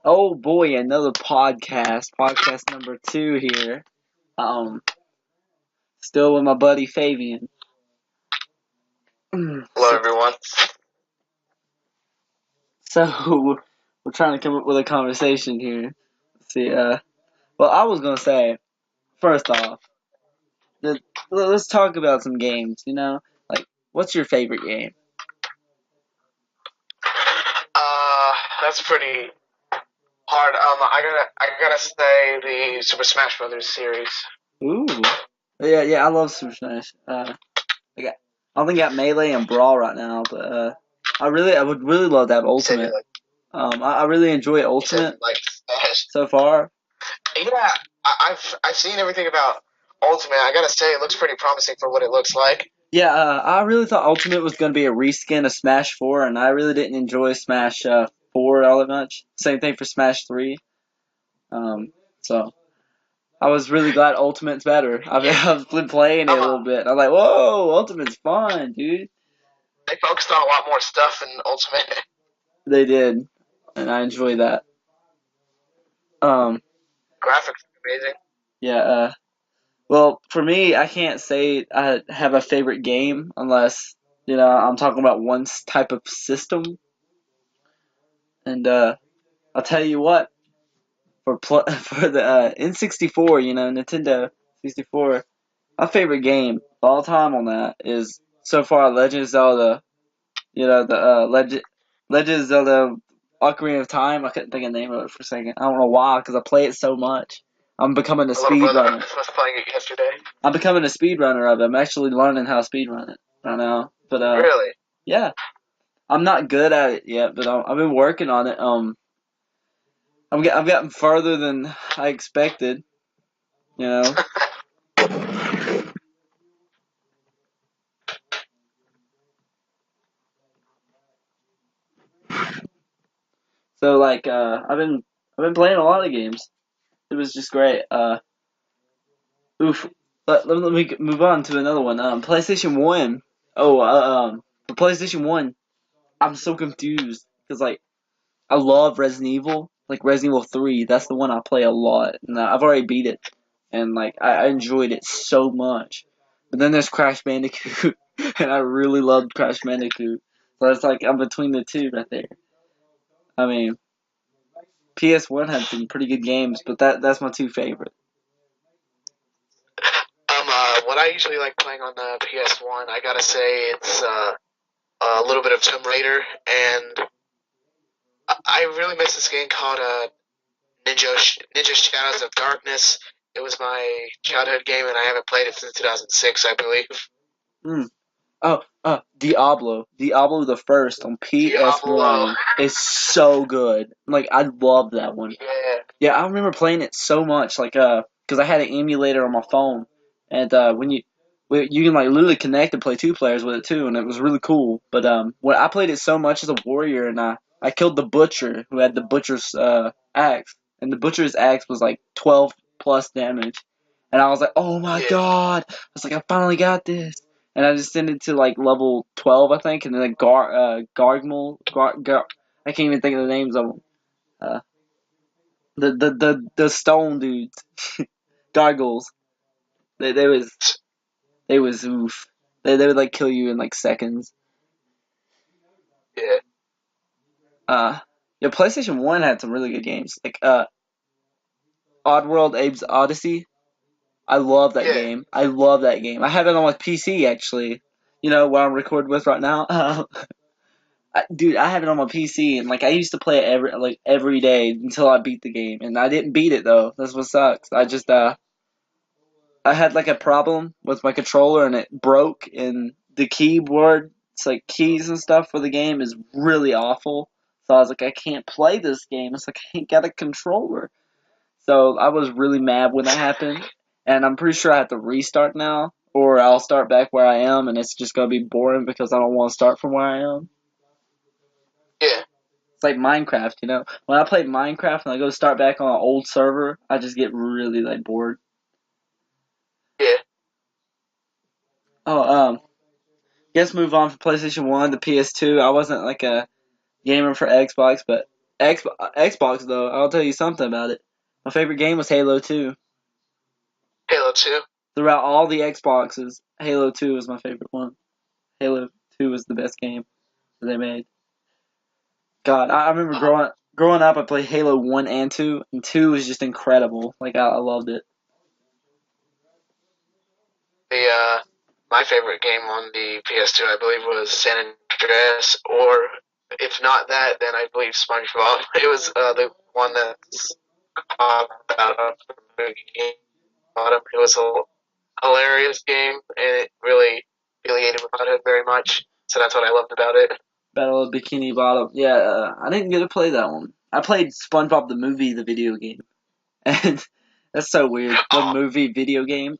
Oh boy, another podcast. Podcast number 2 here. Um, Still with my buddy Favian. Hello, So, everyone. so we're trying to come up with a conversation here. See, well, I was gonna say first off, that, let's talk about some games. Like what's your favorite game? Uh, that's pretty hard. I gotta say the Super Smash Brothers series. Ooh, yeah, I love Super Smash. I only got Melee and Brawl right now, but I would really love to have You said you Ultimate. like, I really enjoy you said Ultimate you like Smash. so far. Yeah, I've seen everything about Ultimate. I gotta say, it looks pretty promising for what it looks like. Yeah, I really thought Ultimate was going to be a reskin of Smash 4, and I really didn't enjoy Smash 4 all that much. Same thing for Smash 3. So I was really glad Ultimate's better. Yeah, I've been playing it I'm a little bit. I'm like, whoa, Ultimate's fun, dude. they focused on a lot more stuff in Ultimate. They did, and I enjoy that. Um, Graphics are amazing. yeah. Well, for me, I can't say I have a favorite game unless I'm talking about one type of system. And I'll tell you what, for the N64, Nintendo 64, my favorite game of all time on that is so far Legend of Zelda. The Legend of Zelda Ocarina of Time. I couldn't think of the name of it for a second. I don't know why, because I play it so much. I'm becoming a My little brother speedrunner. was playing it yesterday. I'm becoming a speedrunner of it. I'm actually learning how to speedrun it right now. But Really? yeah, I'm not good at it yet, but I've been working on it. I've gotten farther than I expected. You know. So like I've been playing a lot of games. It was just great. Oof. Let me move on to another one. PlayStation 1. Oh, for PlayStation 1, I'm so confused because like I love Resident Evil, like Resident Evil 3. That's the one I play a lot, and I've already beat it, and like I enjoyed it so much. But then there's Crash Bandicoot, and I really loved Crash Bandicoot. So it's like I'm between the two right there. I mean, PS1 had some pretty good games, but that's my two favorite. What I usually like playing on the PS1, I gotta say it's a little bit of Tomb Raider, and I really miss this game called Ninja Shadows of Darkness. It was my childhood game, and I haven't played it since 2006, I believe. Mm. Oh, Diablo the first on Diablo. PS1 is so good. Like I love that one. Yeah. Yeah, I remember playing it so much, like because I had an emulator on my phone, and you can like literally connect and play two players with it too, and it was really cool. But when I played it so much as a warrior, and I killed the butcher who had the butcher's axe, and the butcher's axe was like 12 plus damage, and I was like, oh my Yeah. god! I was like, I finally got this. And I just it to like level 12, I think, and then I can't even think of the names of them. Uh, the stone dudes, gargoyles. They they was they was oof. They would like kill you in like seconds. Yeah. Uh, yeah, PlayStation 1 had some really good games like Oddworld Abe's Odyssey. I love that Yeah. game. I love that game. I have it on my PC actually. What I'm recording with right now. Dude, I have it on my PC, and like I used to play it every day until I beat the game, and I didn't beat it though. That's what sucks. I had like a problem with my controller, and it broke, and the keyboard, it's like keys and stuff for the game is really awful. So I was like, I can't play this game. It's like I ain't got a controller. So I was really mad when that happened, and I'm pretty sure I have to restart now, or I'll start back where I am, and it's just gonna be boring because I don't want to start from where I am. Yeah. It's like Minecraft, When I play Minecraft and I go start back on an old server, I just get really like bored. Yeah. Oh, guess move on from PlayStation 1 to PS2. I wasn't like a gamer for Xbox, but Xbox though, I'll tell you something about it. My favorite game was Halo 2. Halo 2. Throughout all the Xboxes, Halo 2 was my favorite one. Halo 2 was the best game that they made. God, I remember growing up, I played Halo 1 and 2, and 2 was just incredible. Like, I loved it. The My favorite game on the PS2, I believe, was San Andreas, or if not that, then I believe SpongeBob. It was the one that's caught out of the Bikini Bottom. It was a hilarious game, and it really affiliated with my childhood very much. So that's what I loved about it. Battle of Bikini Bottom. Yeah, I didn't get to play that one. I played SpongeBob the movie, the video game. And that's so weird. The Oh, movie video game.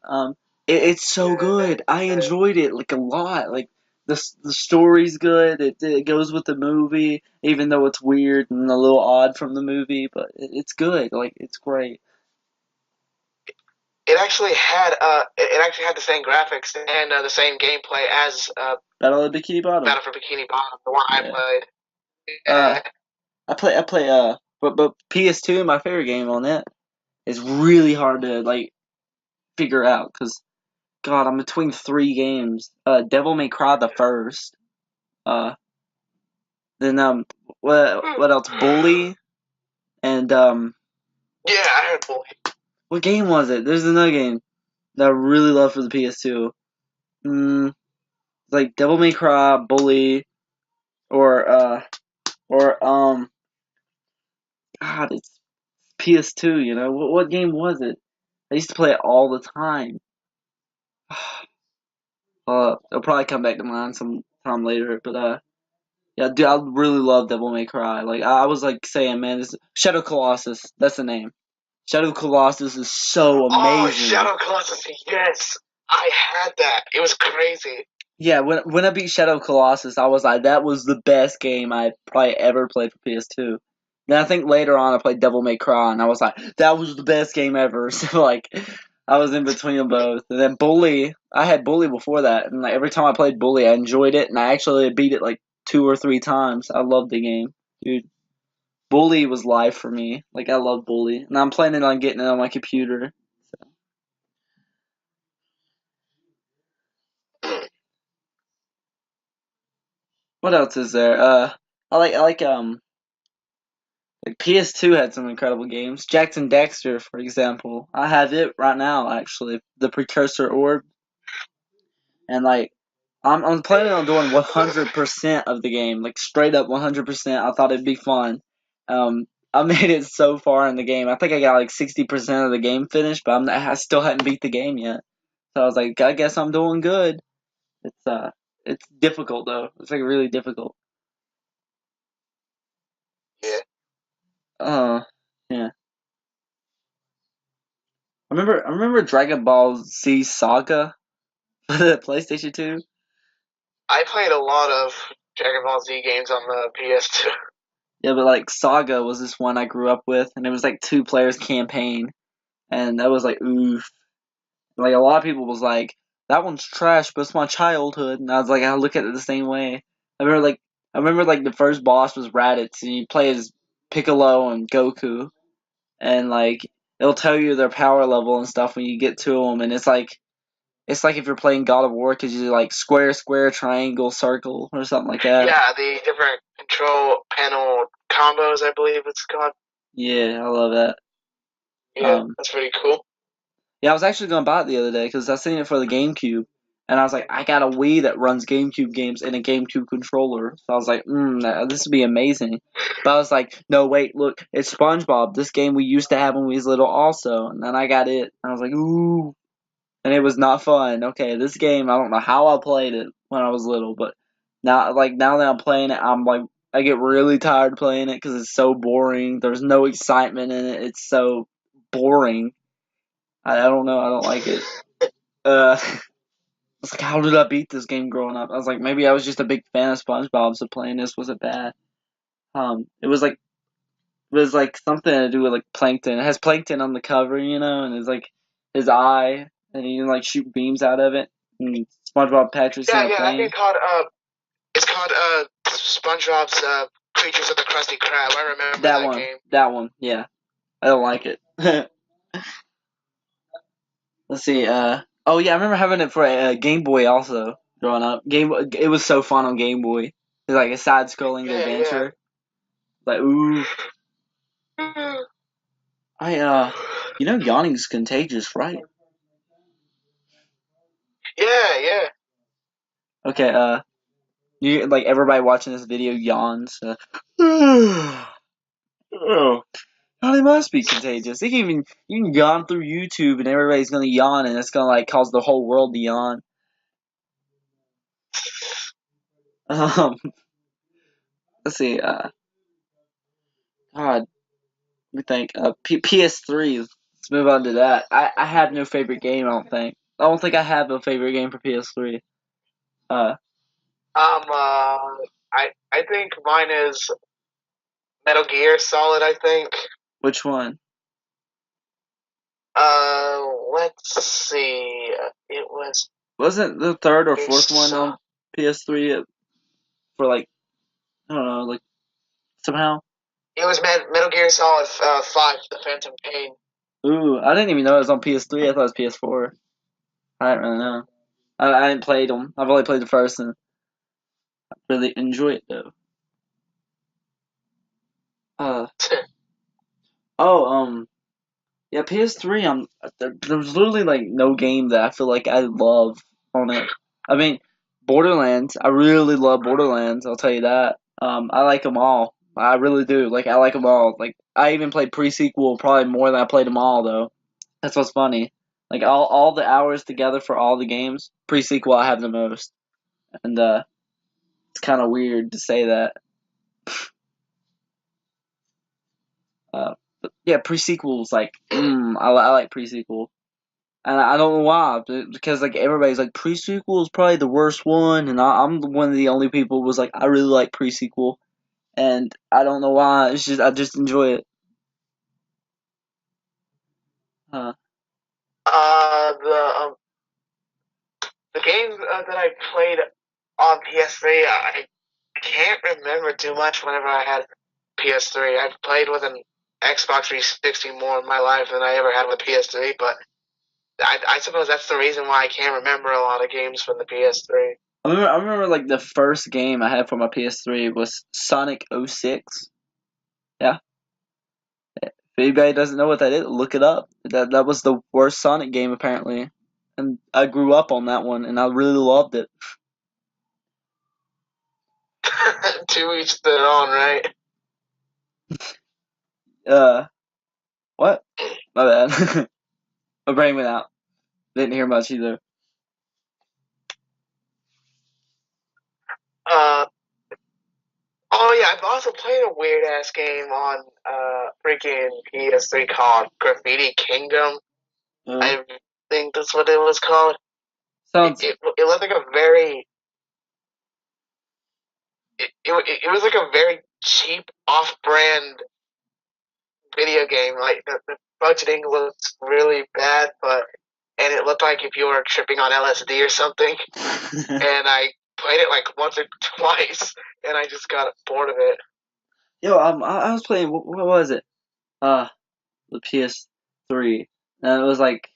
It's so good. I enjoyed it like a lot. Like the story's good. It goes with the movie, even though it's weird and a little odd from the movie. But it's good. Like it's great. it actually had the same graphics and the same gameplay as Battle of Bikini Bottom. Battle for Bikini Bottom, the one I Yeah. played. Uh, Yeah. I play. But PS2, my favorite game on it is really hard to like figure out because God, I'm between three games. Devil May Cry the first. Uh, then what else? Bully and Yeah, I heard Bully. what game was it? There's another game that I really love for the PS2. Like Devil May Cry, Bully, or God, it's PS2. You know what game was it? I used to play it all the time. It'll probably come back to mind sometime later, but yeah, dude, I really love Devil May Cry. Like I was like saying, man, this Shadow Colossus. That's the name. Shadow Colossus is so Oh, amazing. Shadow Colossus, yes! I had that. It was crazy. Yeah, when I beat Shadow Colossus, I was like, that was the best game I probably ever played for PS2. Then I think later on I played Devil May Cry, and I was like, that was the best game ever. So like, I was in between them both. And then Bully, I had Bully before that, and like every time I played Bully, I enjoyed it, and I actually beat it like 2 or 3 times. I loved the game, dude. Bully was life for me. Like I love Bully, and I'm planning on getting it on my computer. What else is there? I like PS2 had some incredible games. Jackson Dexter, for example. I have it right now actually. The Precursor Orb. And like I'm planning on doing 100% of the game. Like straight up 100%. I thought it'd be fun. I made it so far in the game. I think I got like 60% of the game finished, but I still hadn't beat the game yet. So I was like, I guess I'm doing good. It's difficult though. It's like really difficult. Yeah. Uh, yeah. I remember Dragon Ball Z Saga for the PlayStation 2. I played a lot of Dragon Ball Z games on the PS2. Yeah, but like Saga was this one I grew up with, and it was like 2 players campaign, and that was like oof. Like a lot of people was like, that one's trash, but it's my childhood, and I was like, I look at it the same way. I remember like the first boss was Raditz, and you play as Piccolo and Goku, and like it'll tell you their power level and stuff when you get to them, and it's like if you're playing God of War because you like square, square, triangle, circle, or something like that. Yeah, the different control panel combos, I believe it's called. Yeah, I love that. Yeah, Um, that's pretty cool. yeah, I was actually gonna buy it the other day because I seen it for the GameCube, and I was like, I got a Wii that runs GameCube games and a GameCube controller. So I was like, this would be amazing. But I was like, no, wait, look, it's SpongeBob. This game we used to have when we was little, also. And then I got it, and I was like, ooh, and it was not fun. Okay, this game, I don't know how I played it when I was little, but now that I'm playing it, I'm like, I get really tired playing it because it's so boring. There's no excitement in it. It's so boring. I don't know. I don't like it. I was like, how did I beat this game growing up? I was like, maybe I was just a big fan of SpongeBob, so playing this wasn't bad. It was like something to do with like plankton. It has plankton on the cover, and it's like his eye, and you can like shoot beams out of it. And SpongeBob Patrick's in Yeah, a yeah, I think plane. it's called SpongeBob's Creatures of the Krusty Krab. I remember that game. That one, yeah. I don't like it. Let's see. Oh yeah, I remember having it for a Game Boy also growing up. It was so fun on Game Boy. It's like a side-scrolling Yeah, adventure. Like ooh, yeah. yawning's contagious, right? Yeah, yeah. Okay. You like everybody watching this video yawns. Oh, they must be contagious. You can yawn through YouTube and everybody's gonna yawn and it's gonna like cause the whole world to yawn. Um, let's see. God, let me think. PS3. Let's move on to that. I have no favorite game. I don't think I have a favorite game for PS3. Uh, I think mine is Metal Gear Solid. I think. which one? Let's see. It was. Wasn't the third or fourth one So, on PS3 for like I don't know like somehow? it was Metal Gear Solid 5, The Phantom Pain. Ooh, I didn't even know it was on PS3. I thought it was PS4. I don't really know. I didn't play them. I've only played the first and really enjoy it though. Uh oh yeah PS3. There's literally like no game that I feel like I love on it. I mean Borderlands. I really love Borderlands. I'll tell you that. I like them all. I really do. Like I like them all. Like I even played pre-sequel probably more than I played them all though. That's what's funny. Like all the hours together for all the games, pre-sequel I have the most. And it's kind of weird to say that. But yeah, pre-sequels like I like pre-sequel. And I don't know why, because like everybody's like pre-sequel is probably the worst one, and I'm one of the only people who was like I really like pre-sequel, and I don't know why. It's just I just enjoy it. Uh, The the games that I played on PS3, I can't remember too much whenever I had PS3. I've played with an Xbox 360 more in my life than I ever had with PS3, but I suppose that's the reason why I can't remember a lot of games from the PS3. I remember like the first game I had for my PS3 was Sonic '06. Yeah, if anybody doesn't know what that is, look it up. That was the worst Sonic game apparently, and I grew up on that one, and I really loved it. To each their own, right? Uh, what? My bad. My brain went out. Didn't hear much either. Uh, oh yeah, I've also played a weird ass game on freaking PS3 called Graffiti Kingdom. Uh, I think that's what it was called. sounds. It looked like a very it was like a very cheap off-brand video game. Like the budgeting was really bad, and it looked like if you were tripping on LSD or something. And I played it like once or twice, and I just got bored of it. Yo, I was playing. What was it? The PS3. And it was like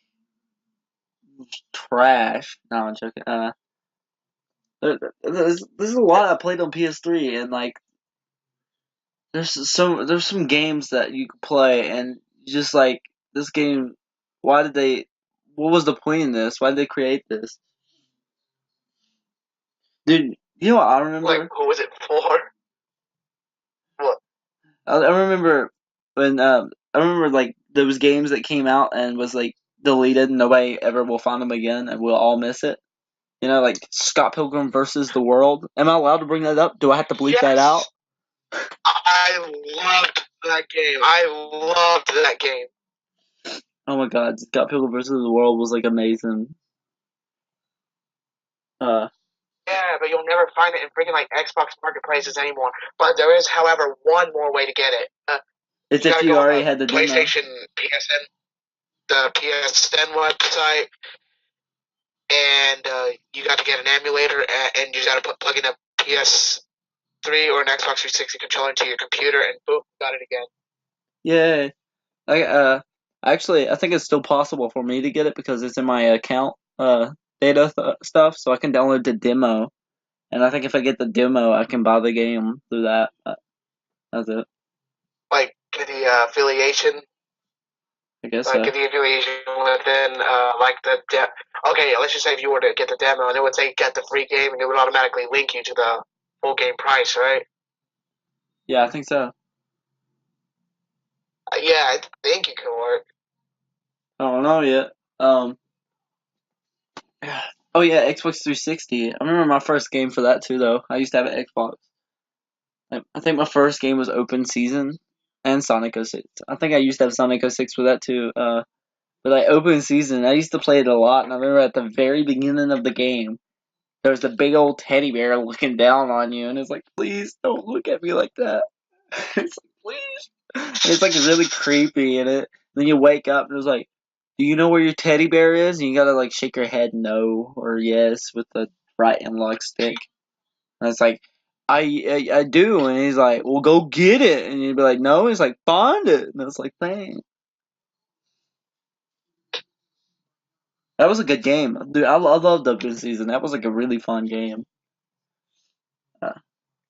trash. No, I'm joking. There's a lot I played on PS3, and like there's some games that you could play, and just like this game. Why did they? What was the point in this? Why did they create this? Dude, you know what I Like, remember? who was it for? What? I remember when I remember like those games that came out and was like deleted and nobody ever will find them again and we'll all miss it. You know, like Scott Pilgrim versus the World. Am I allowed to bring that up? Do I have to bleep that out? Yes, I loved that game. I loved that game. Oh my god, Scott Pilgrim versus the World was like amazing. Uh, Yeah, but you'll never find it in freaking like Xbox marketplaces anymore. But there is, however, one more way to get it. it's You if gotta you go on already the had the demo. PlayStation PSN, the PSN website, and you got to get an emulator, and you got to plug in a PS. PS3 or an Xbox 360 controller into your computer, and boom, got it again. Yeah. Actually, I think it's still possible for me to get it because it's in my account data stuff, so I can download the demo. And I think if I get the demo, I can buy the game through that. That's it. Like the affiliation, I guess like so. the affiliation within like okay, let's just say if you were to get the demo and it would say get the free game and it would automatically link you to the full game price, right? Yeah, I think so. Yeah, I think it could work. I don't know yet. Um. Oh yeah, Xbox 360. I remember my first game for that too, though. I used to have an Xbox. I think my first game was Open Season and Sonic 06. I think I used to have Sonic 06 for that too. But like Open Season, I used to play it a lot, and I remember at the very beginning of the game, there was the big old teddy bear looking down on you, and it's like, please don't look at me like that. It's like, please. And it's like really creepy, and then you wake up, and it's like, do you know where your teddy bear is? And you gotta like shake your head no or yes with the right analog stick. And it's like, I do, and he's like, well, go get it, and you'd be like, no, he's like, find it, and it's like, thanks. That was a good game, dude. I loved Open Season. That was like a really fun game. Uh,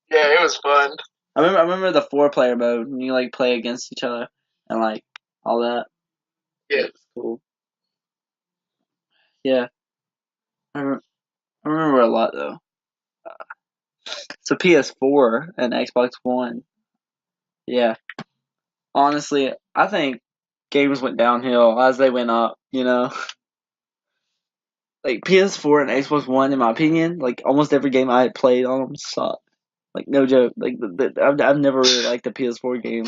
Yeah, it was fun. I remember the 4 player mode, and you like play against each other, and like all that. Yeah. It was cool. Yeah, I remember a lot though. So PS4 and Xbox One. Yeah, honestly, I think games went downhill as they went up. Like PS4 and Xbox One, in my opinion, like almost every game I had played on them sucked. Like no joke. Like I've never really liked the PS4 game.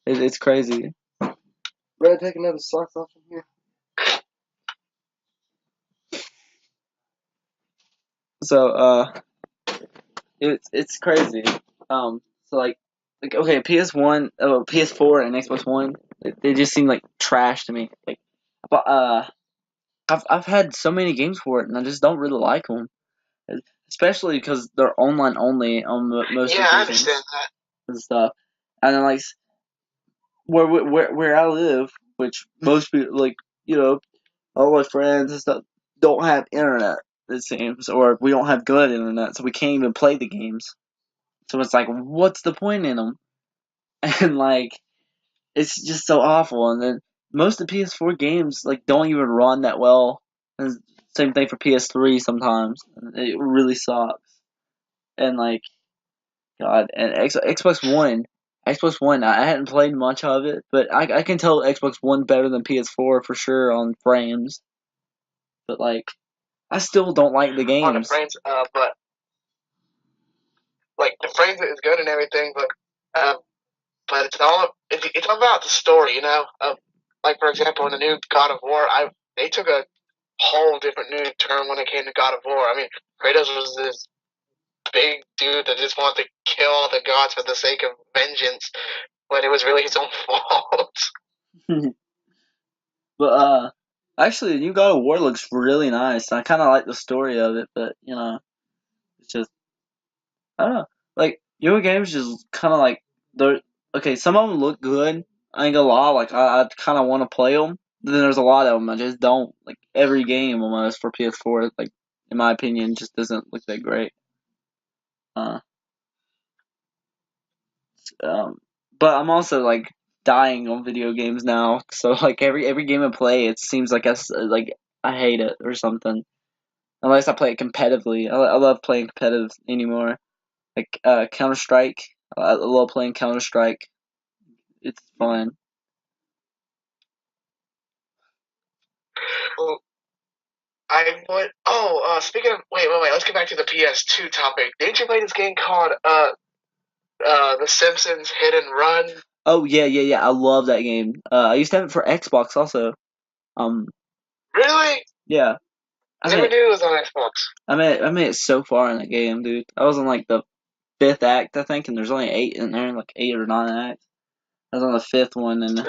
It's crazy. Brad, take another slice off from here. So it's crazy. So like okay, PS1, PS4 and Xbox One, they just seem like trash to me. Like, but I've had so many games for it, and I just don't really like them. Especially because they're online only on most Yeah, I occasions understand that. and stuff. And then like where I live, which most people like, all my friends and stuff don't have internet. It seems, or we don't have good internet, so we can't even play the games. So it's like, what's the point in them? And like, it's just so awful. And then most of the PS4 games like don't even run that well. And same thing for PS3 sometimes. It really sucks. And like, God, and Xbox One, I hadn't played much of it, but I can tell Xbox One better than PS4 for sure on frames. But like, I still don't like the On the games. frames, but like the frames is good and everything, but it's all about the story, you know. Like for example, in the new God of War, they took a whole different new turn when it came to God of War. I mean, Kratos was this big dude that just wanted to kill all the gods for the sake of vengeance, when it was really his own fault. But actually, the new God of War looks really nice. I kind of like the story of it, but it's just I don't know. Like newer games, just kind of like they're okay. Some of them look good. I ain't gonna lie. Like I kind of want to play them. Then there's a lot of them I just don't. Like every game almost for PS4, like in my opinion, just doesn't look that great. Uh, um, but I'm also like dying on video games now. So like every game I play, it seems like like I hate it or something. Unless I play it competitively. I love playing competitive anymore. Like Counter Strike. I love playing Counter Strike. It's fun. Well, I would. Oh, speaking of, wait. Let's get back to the PS2 topic. Didn't you play this game called The Simpsons Hit and Run? Oh yeah. I love that game. I used to have it for Xbox also. Um, Really? yeah. I I never mean, knew it was on Xbox. I made it so far in that game, dude. I was on like the fifth act, I think, and there's only 8 in there, like 8 or 9 acts. I was on the fifth one, and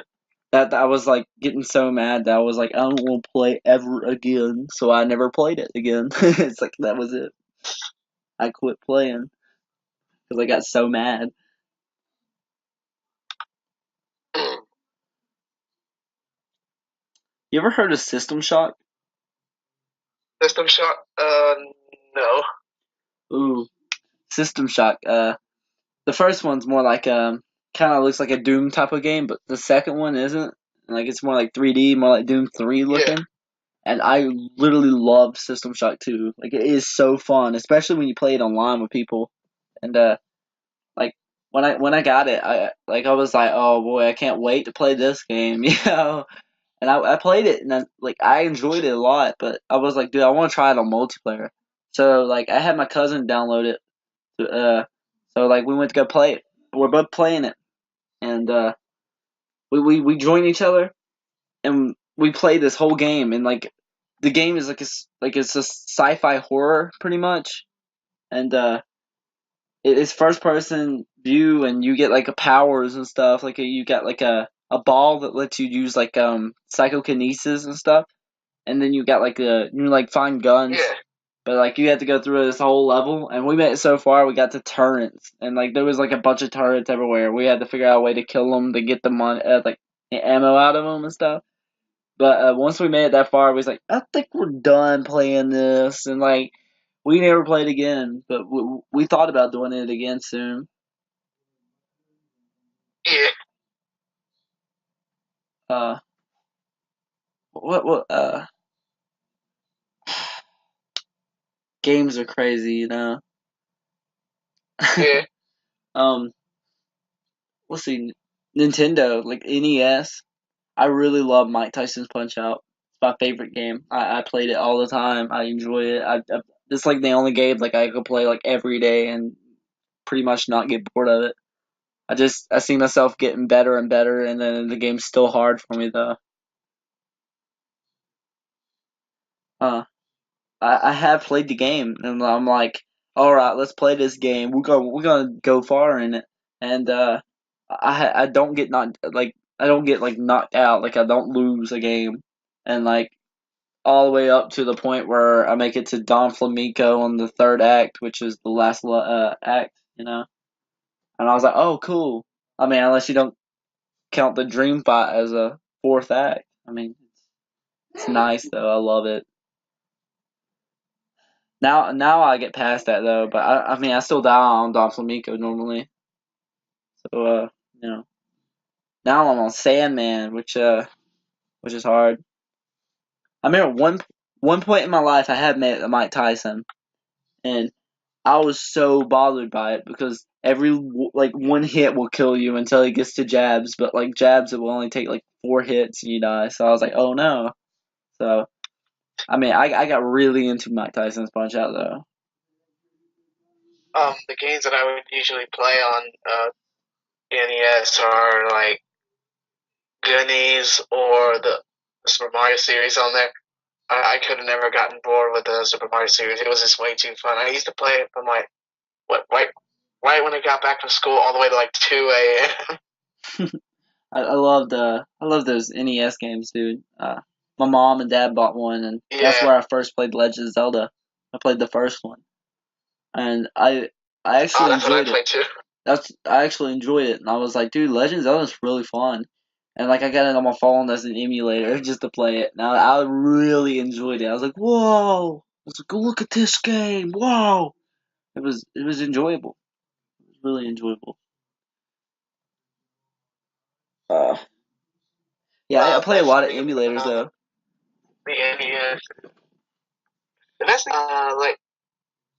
that I was like getting so mad that I was like, I don't want to play ever again. So I never played it again. It's like that was it. I quit playing. because I got so mad. You ever heard of System Shock? System Shock? No. Ooh, System Shock. The first one's more like kind of looks like a Doom type of game, but the second one isn't. Like it's more like 3D, more like Doom 3 Yeah. looking. And I literally love System Shock 2. Like it is so fun, especially when you play it online with people. And like when I got it, I was like, oh boy, I can't wait to play this game, you know. And I played it and I enjoyed it a lot, but I was like, dude, I want to try it on multiplayer. So like I had my cousin download it. So like we went to go play it. We're both playing it, and we join each other and we play this whole game. And like the game is like it's a sci-fi horror pretty much, and it's first person view, and you get like a powers and stuff. Like you got like a ball that lets you use like psychokinesis and stuff, and then you got like you like find guns. Yeah. But like you had to go through this whole level, and we made it so far. We got to turrets, and like there was like a bunch of turrets everywhere. We had to figure out a way to kill them to get the money, like the ammo out of them and stuff. But once we made it that far, we was like, I think we're done playing this, and like we never played again. But we thought about doing it again soon. Yeah. Uh, what games are crazy, you know. Yeah. um, let's see, Nintendo like NES. I really love Mike Tyson's Punch Out. It's my favorite game. I played it all the time. I enjoy it. It's like the only game like I could play like every day and pretty much not get bored of it. I see myself getting better and better, and then the game's still hard for me though. Uh, I have played the game, and I'm like, all right, let's play this game. We're gonna go far in it, and I don't get I don't get like knocked out. Like I don't lose a game, and like all the way up to the point where I make it to Don Flamenco on the third act, which is the last act, you know. And I was like, oh, cool. I mean, unless you don't count the dream fight as a fourth act. I mean, it's nice though. I love it. Now I get past that though, but I mean, I still die on Don Flamenco normally. So you know, now I'm on Sandman, which is hard. I remember one point in my life I had met Mike Tyson, and I was so bothered by it because every like one hit will kill you until he gets to jabs, but like jabs it will only take like 4 hits and you die. So I was like, oh no. So I mean, I got really into Mike Tyson's Punch Out though. The games that I would usually play on NES are like Goonies or the Super Mario series on there. I could have never gotten bored with the Super Mario series. It was just way too fun. I used to play it from like what right when I got back from school all the way to like 2 a.m. I love those NES games, dude. My mom and dad bought one, and that's Yeah. where I first played Legend of Zelda. I played the first one, and I Oh, actually that's what I enjoyed it. played too. I actually enjoyed it, and I was like, dude, Legend of Zelda is really fun. And like I got it on my phone as an emulator just to play it. Now I really enjoyed it. I was like, whoa! I was like, look at this game! Whoa! It was enjoyable. It was really enjoyable. Uh, yeah, I play a Best lot of thing emulators about though. the NES. The best thing,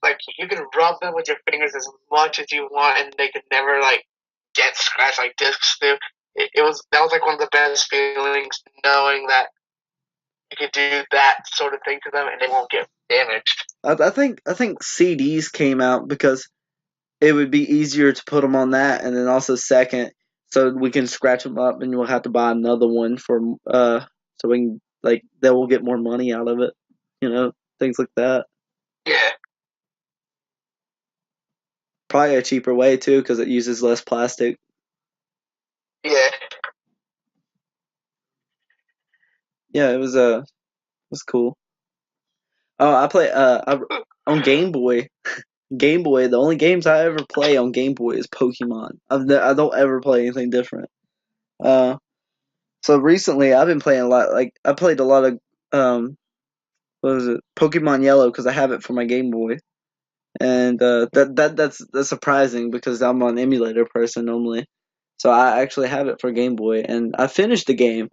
like you can rub them with your fingers as much as you want, and they can never like get scratched like discs do. It was that was like one of the best feelings, knowing that you could do that sort of thing to them and they won't get damaged. I think CDs came out because it would be easier to put them on that, and then also second, so we can scratch them up, and we'll have to buy another one for so we can like they will get more money out of it, things like that. Yeah, Probably a cheaper way too because it uses less plastic. yeah. Yeah, it was cool. Oh, I play on Game Boy. Game Boy. The only games I ever play on Game Boy is Pokemon. I don't ever play anything different. Uh, so recently I've been playing a lot. Like I played a lot of what was it? Pokemon Yellow because I have it for my Game Boy, and that's surprising because I'm an emulator person normally. So I actually have it for Game Boy, and I finished the game,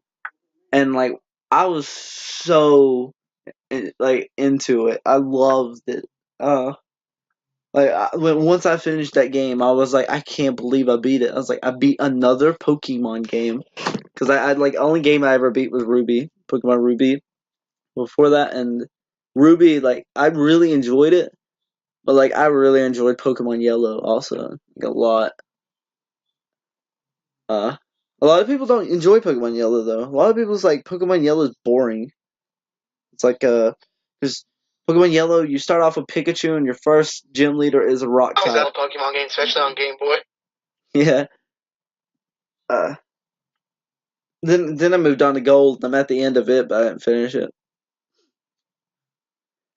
and like I was so like into it. I loved it. Uh, once I finished that game, I was like, I can't believe I beat it. I was like, I beat another Pokemon game because I like only game I ever beat was Ruby, Pokemon Ruby. Before that, and Ruby, like I really enjoyed it, but like I really enjoyed Pokemon Yellow also like, a lot. A lot of people don't enjoy Pokemon Yellow though. A lot of people's like Pokemon Yellow is boring. It's like because Pokemon Yellow, you start off with Pikachu, and your first gym leader is a rock I was type. that Pokemon game, especially on Game Boy. Yeah. Uh, then I moved on to Gold. I'm at the end of it, but I didn't finish it.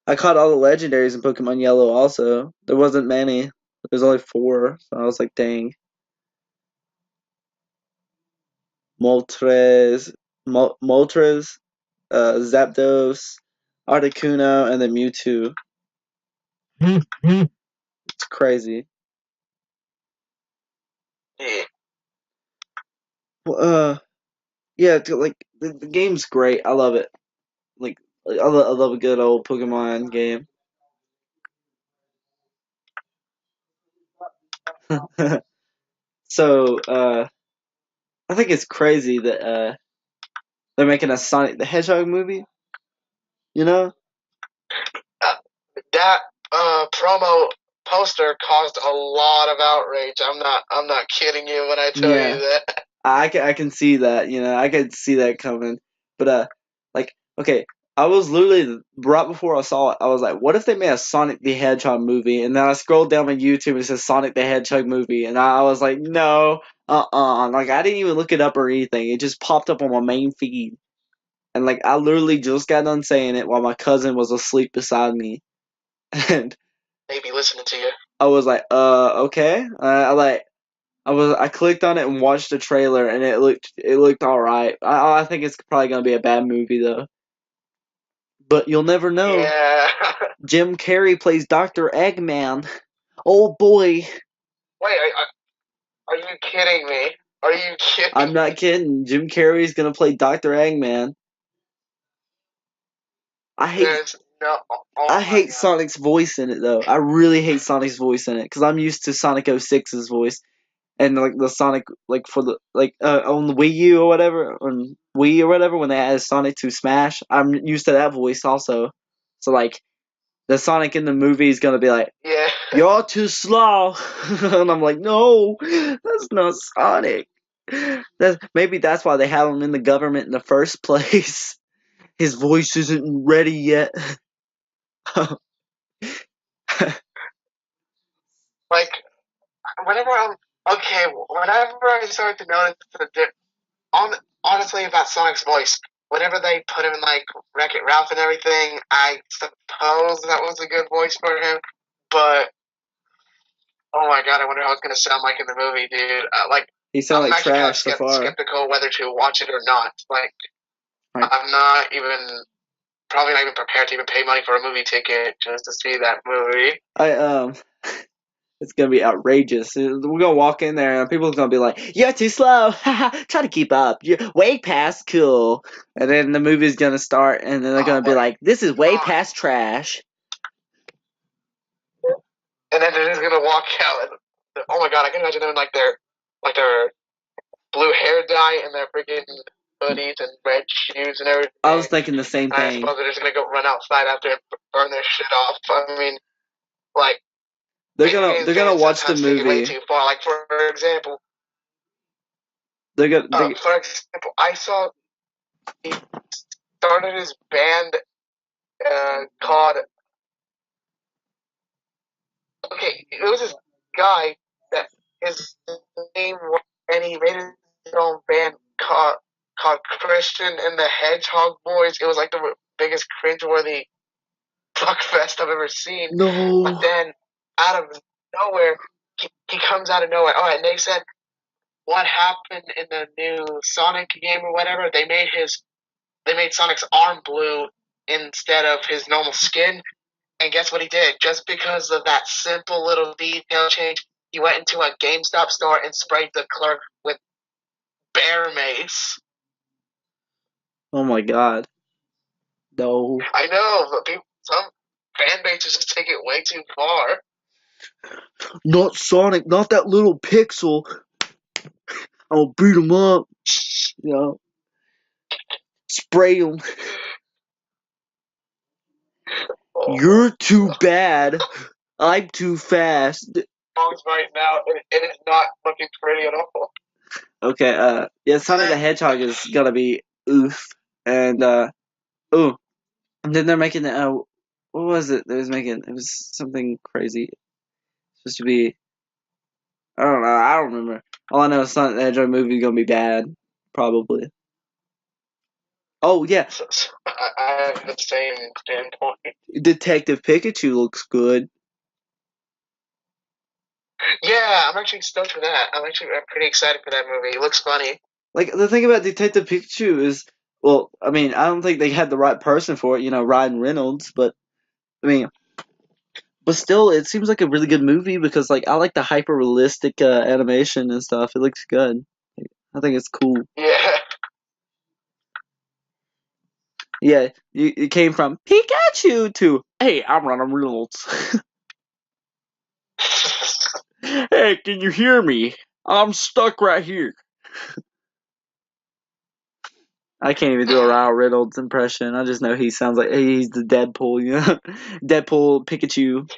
I caught all the legendaries in Pokemon Yellow. Also, there wasn't many. There's only 4, so I was like, dang. Moltres, Moltres, Zapdos, Articuno, and then Mewtwo. It's crazy. Yeah. Uh, yeah, like the game's great. I love it. Like I love a good old Pokemon game. So I think it's crazy that they're making a Sonic the Hedgehog movie. You know? Uh, that promo poster caused a lot of outrage. I'm not kidding you when I tell you Yeah. that. I can see that, I could see that coming. But like okay, I was literally right before I saw it, I was like, what if they made a Sonic the Hedgehog movie? And then I scrolled down on YouTube and it says Sonic the Hedgehog movie, and I was like, no, like I didn't even look it up or anything. It just popped up on my main feed, and like I literally just got done saying it while my cousin was asleep beside me, and Maybe listening to you. I was like, okay. I clicked on it and watched the trailer, and it looked all right. I think it's probably gonna be a bad movie though, but you'll never know. Yeah. Jim Carrey plays Doctor Eggman. Oh boy, Wait, are you kidding me? Are you I'm kidding not me? kidding. Jim Carrey's gonna play Doctor Eggman. I hate There's no. Oh I my hate god. Sonic's voice in it though. I really hate Sonic's voice in it because I'm used to Sonic 06's voice, and like the Sonic like for the like on the Wii U or whatever, on Wii or whatever, when they added Sonic to Smash, I'm used to that voice also. So like the Sonic in the movie is gonna be like, Yeah. "You're too slow," and I'm like, "No, that's not Sonic." Maybe that's why they have him in the government in the first place. His voice isn't ready yet. Like whenever I'm okay, whenever I start to notice on honestly about Sonic's voice, whenever they put him in like Wreck-It Ralph and everything, I suppose that was a good voice for him. But oh my god, I wonder how it's gonna sound like in the movie, dude. Like He sounds I'm like actually kind of trash so far. skeptical whether to watch it or not. Like Like I'm not even probably not even prepared to even pay money for a movie ticket just to see that movie. I it's gonna be outrageous. We're gonna walk in there and people's gonna be like, "You're too slow. Try to keep up. You're way past cool." And then the movie's gonna start, and then they're Oh gonna be my like, "This is way god! past trash." And then they're just gonna walk out. And, oh my god! I can imagine them in like their blue hair dye and their freaking hoodies and red shoes and everything. I was thinking the same And I thing. suppose they're just gonna go run outside after and burn their shit off. I mean, like video game They're gonna fans watch the sometimes take it way movie. too far. Like for example, They I saw he started his band called it was this guy that his name was, and he made his own band called Christian and the Hedgehog Boys. It was like the biggest cringeworthy fuckfest I've ever seen. But no. then out of nowhere. He comes out of nowhere. Oh, and they said what happened in the new Sonic game or whatever. They made Sonic's arm blue instead of his normal skin. And guess what he did? Just because of that simple little detail change, he went into a GameStop store and sprayed the clerk with bear mace. Oh my god. No. I know, but some fan bases just take it way too far. Not Sonic, not that little pixel. I'll beat him up. You know, spray him. Oh, You're too bad. I'm too fast. songs right now, it is not looking pretty at all. Okay, yeah, Sonic the Hedgehog is gonna be oof. And, ooh. And then they're making, what was it they was making? It was something crazy. It's supposed to be, I don't know, I don't remember. All I know is Sonic the Hedgehog movie is gonna be bad. Probably. Oh, yeah, I have the same standpoint. Detective Pikachu looks good. Yeah, I'm actually stoked for that. I'm pretty excited for that movie. It looks funny. Like, the thing about Detective Pikachu is, well, I mean, I don't think they had the right person for it, Ryan Reynolds, but, I mean, but still, it seems like a really good movie because, like, I like the hyper realistic animation and stuff. It looks good. I think it's cool. Yeah. Yeah, it came from Pikachu to, hey, I'm Ryan Reynolds. Hey, can you hear me? I'm stuck right here. I can't even do a Ryan Reynolds impression. I just know he sounds like he's the Deadpool, Deadpool Pikachu.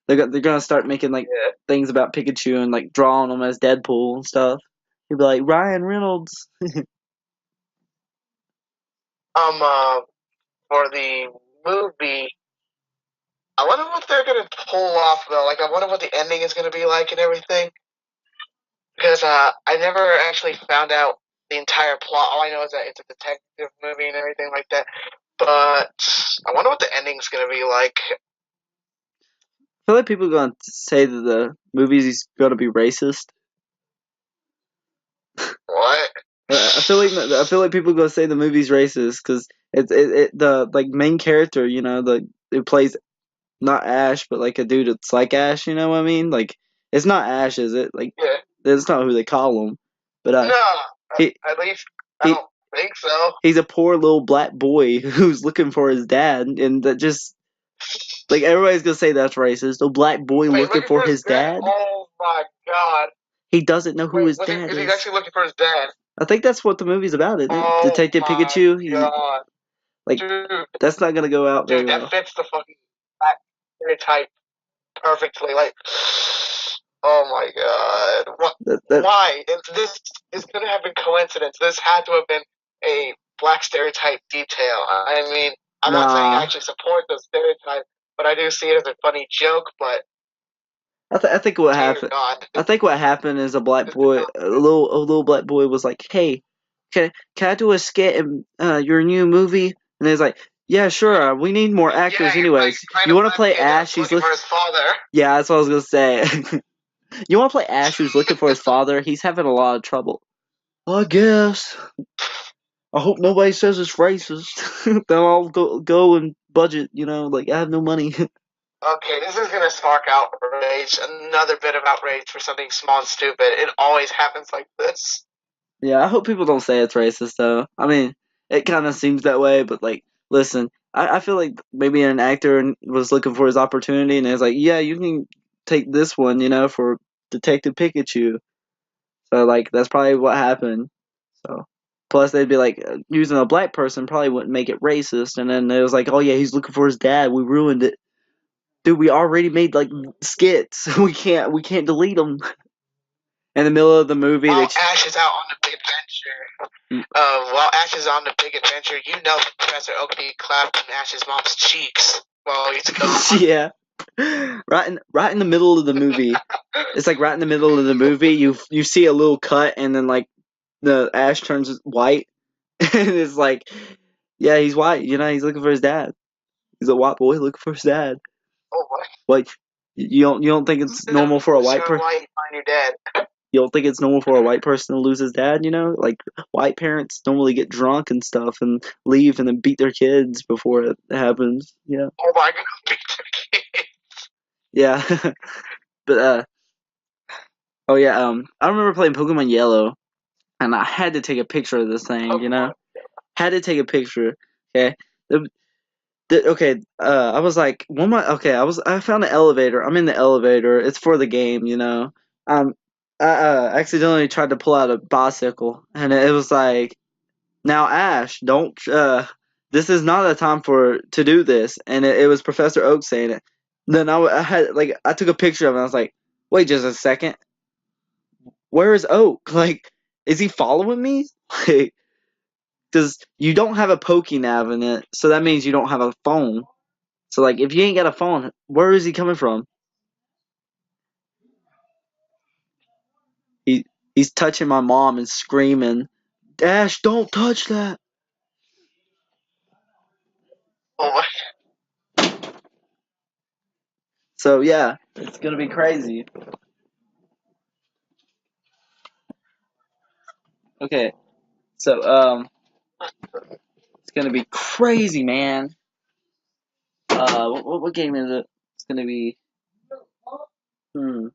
They're gonna start making like Yeah. things about Pikachu and like drawing him as Deadpool and stuff. He'll be like Ryan Reynolds. For the movie, I wonder what they're gonna pull off though. Like, I wonder what the ending is gonna be like and everything. Because I never actually found out the entire plot. All I know is that it's a detective movie and everything like that. But I wonder what the ending's gonna be like. I feel like people are gonna say that the movie's gonna be racist. What? I feel like people are gonna say the movie's racist because the like main character, the who plays not Ash, but like a dude that's like Ash. You know what I mean? Like it's not Ash, is it? Like Yeah. that's not who they call him. But No. he At least I he don't think so. he's a poor little black boy who's looking for his dad, and that just like everybody's gonna say that's racist. A black boy Wait, looking looking for for his his dad? dad. Oh my god. He doesn't know who Wait, his dad is he is. actually looking for his dad? I think that's what the movie's about, isn't it? Oh Detective my Pikachu. He god. like Dude, that's not gonna go out very that well. fits the fucking black stereotype perfectly. Like, oh my god, That why? This couldn't have been coincidence. This had to have been a black stereotype detail. I mean, I'm not saying I nah. actually support those stereotypes, but I do see it as a funny joke. But I think what dear happened. God, I think what happened is a black this did boy, not. a little black boy was like, "Hey, can I do a skit in your new movie?" And he's like, "Yeah, sure. We need more Yeah, actors, you're playing, anyways. playing You a want to black play kid Ash? that's He's looking look. for his father. Yeah, that's what I was gonna say. You want to play Ash, who's looking for his father? He's having a lot of trouble. I guess. I hope nobody says it's racist. They'll all go and budget. Like I have no money. Okay, this is gonna spark outrage. Another bit of outrage for something small and stupid. It always happens like this. Yeah, I hope people don't say it's racist though. I mean, it kind of seems that way, but like, listen, I feel like maybe an actor was looking for his opportunity and it's like, yeah, you can take this one, for Detective Pikachu. So like, that's probably what happened. So, plus they'd be like, using a black person probably wouldn't make it racist, and then it was like, oh yeah, he's looking for his dad. We ruined it, dude. We already made like skits. We can't delete them. In the middle of the movie, While Ash is out on the big adventure, while Ash is on the big adventure, you know Professor Oakley clapped on Ash's mom's cheeks while he's gone. yeah. Right in the middle of the movie. It's like right in the middle of the movie, you see a little cut, and then like the Ash turns white, and it's like, yeah, he's white. He's looking for his dad. He's a white boy looking for his dad. Oh my! Like, You don't think it's No, normal for a white so person? why you find your dad? You don't think it's normal for a white person to lose his dad? Like white parents normally get drunk and stuff and leave and then beat their kids before it happens. Yeah, Oh my god, Pikachu. yeah. But oh yeah. I remember playing Pokemon Yellow, and I had to take a picture of this thing. Pokemon. Had to take a picture. Okay. Okay, I was like, okay, I found an elevator. I'm in the elevator. It's for the game. Um, I accidentally tried to pull out a bicycle, and it was like, now Ash, don't, this is not a time to do this. And it was Professor Oak saying it. Then I had, like, I took a picture of it, and I was like, wait just a second. Where is Oak? Like, is he following me? Like, because you don't have a Pokénav in it, so that means you don't have a phone. So like, if you ain't got a phone, where is he coming from? He he's touching my mom and screaming, "Dash, don't touch that!" Oh my. So yeah, it's gonna be crazy. Okay, so it's gonna be crazy, man. What game is it? It's gonna be hmm.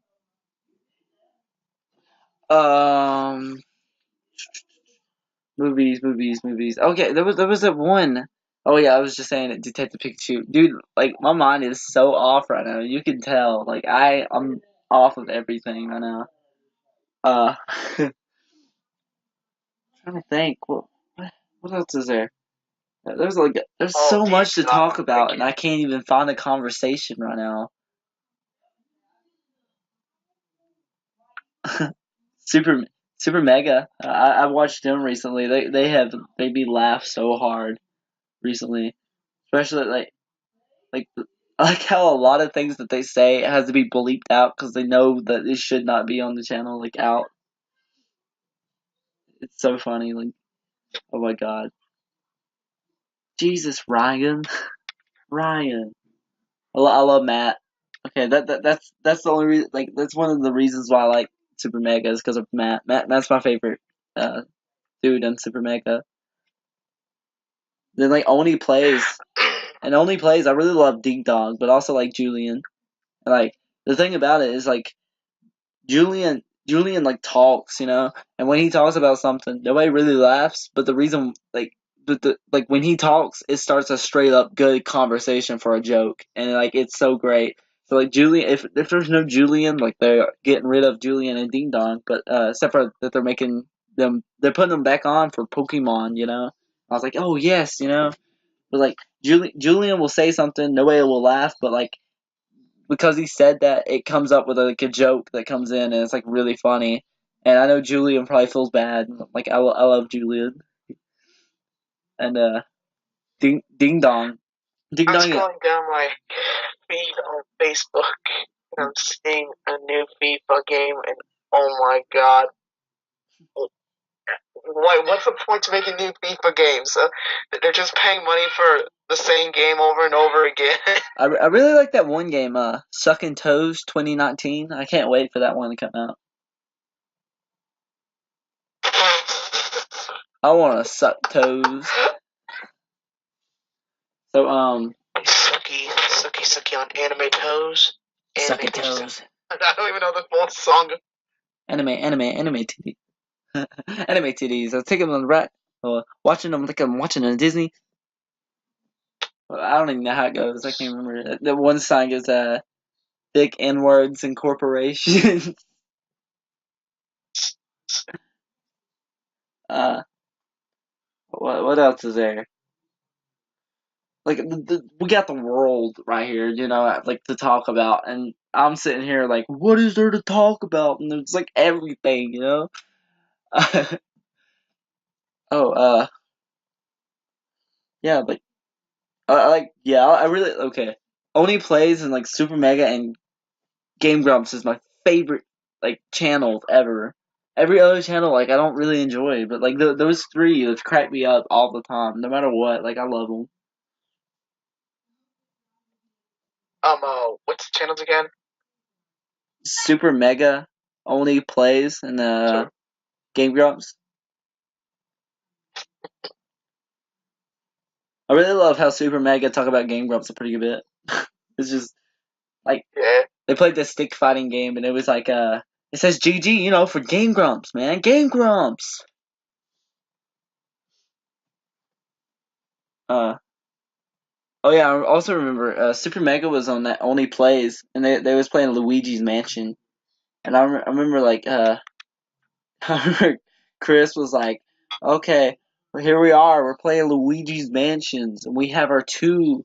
Um, movies. Okay, there was that one. Oh yeah, I was just saying it. Detective Pikachu, dude. Like my mind is so off right now. You can tell. Like I'm off of everything right now. Uh, trying to think. What else is there? There's Oh so dear much to God, talk about, and Pikachu. I can't even find a conversation right now. Super Super Mega. I watched them recently. They have made me laugh so hard recently, especially like I like how a lot of things that they say has to be bleeped out because they know that it should not be on the channel. Like out, it's so funny. Like oh my god, Jesus, Ryan, Ryan. I love Matt. Okay, that's the only reason. Like that's one of the reasons why I like Super Mega is because of Matt. Matt's my favorite uh, dude in Super Mega. Then like Oni plays and Oni plays. I really love Ding Dong, but also like Julian. And, like the thing about it is like Julian like talks, and when he talks about something, nobody really laughs. But the reason like when he talks, it starts a straight up good conversation for a joke, and like it's so great. So like Julian, if there's no Julian, like they're getting rid of Julian and Ding Dong, but except for that they're putting them back on for Pokemon. I was like, oh yes. But like Julian will say something, nobody will laugh, but like because he said that, it comes up with like a joke that comes in, and it's like really funny. And I know Julian probably feels bad. Like I love Julian and Ding Dong, Ding I'm Dong. Yeah, scrolling down my feed on Facebook and I'm seeing a new FIFA game and oh my god. What's the point to making new FIFA games? They're just paying money for the same game over and over again. I really like that one game, Sucking Toes 2019. I can't wait for that one to come out. I want to suck toes. So Sucky on anime toes. suck Anime it toes. toes. I don't even know the full song. Anime titties. Anime titties. I was taking them on the right, watching them like I'm watching a Disney. I don't even know how it goes. I can't remember. The one song is thick N words and corporations. uh, what else is there? Like we got the world right here, like to talk about, and I'm sitting here like, what is there to talk about? And it's like everything. Oh, yeah, like I really okay. Oni plays and like Super Mega and Game Grumps is my favorite like channels ever. Every other channel like I don't really enjoy, but like those three that crack me up all the time, no matter what. Like I love them. What's the channels again? Super Mega only plays in the So Game Grumps. I really love how Super Mega talk about Game Grumps a pretty good bit. It's just like yeah, they played this stick fighting game, and it was like it says GG, for Game Grumps, man, Game Grumps. Uh, oh yeah, I also remember Super Mega was on that only plays, and they was playing Luigi's Mansion, and I remember like I remember Chris was like, okay, well, here we are, we're playing Luigi's Mansions, and we have our two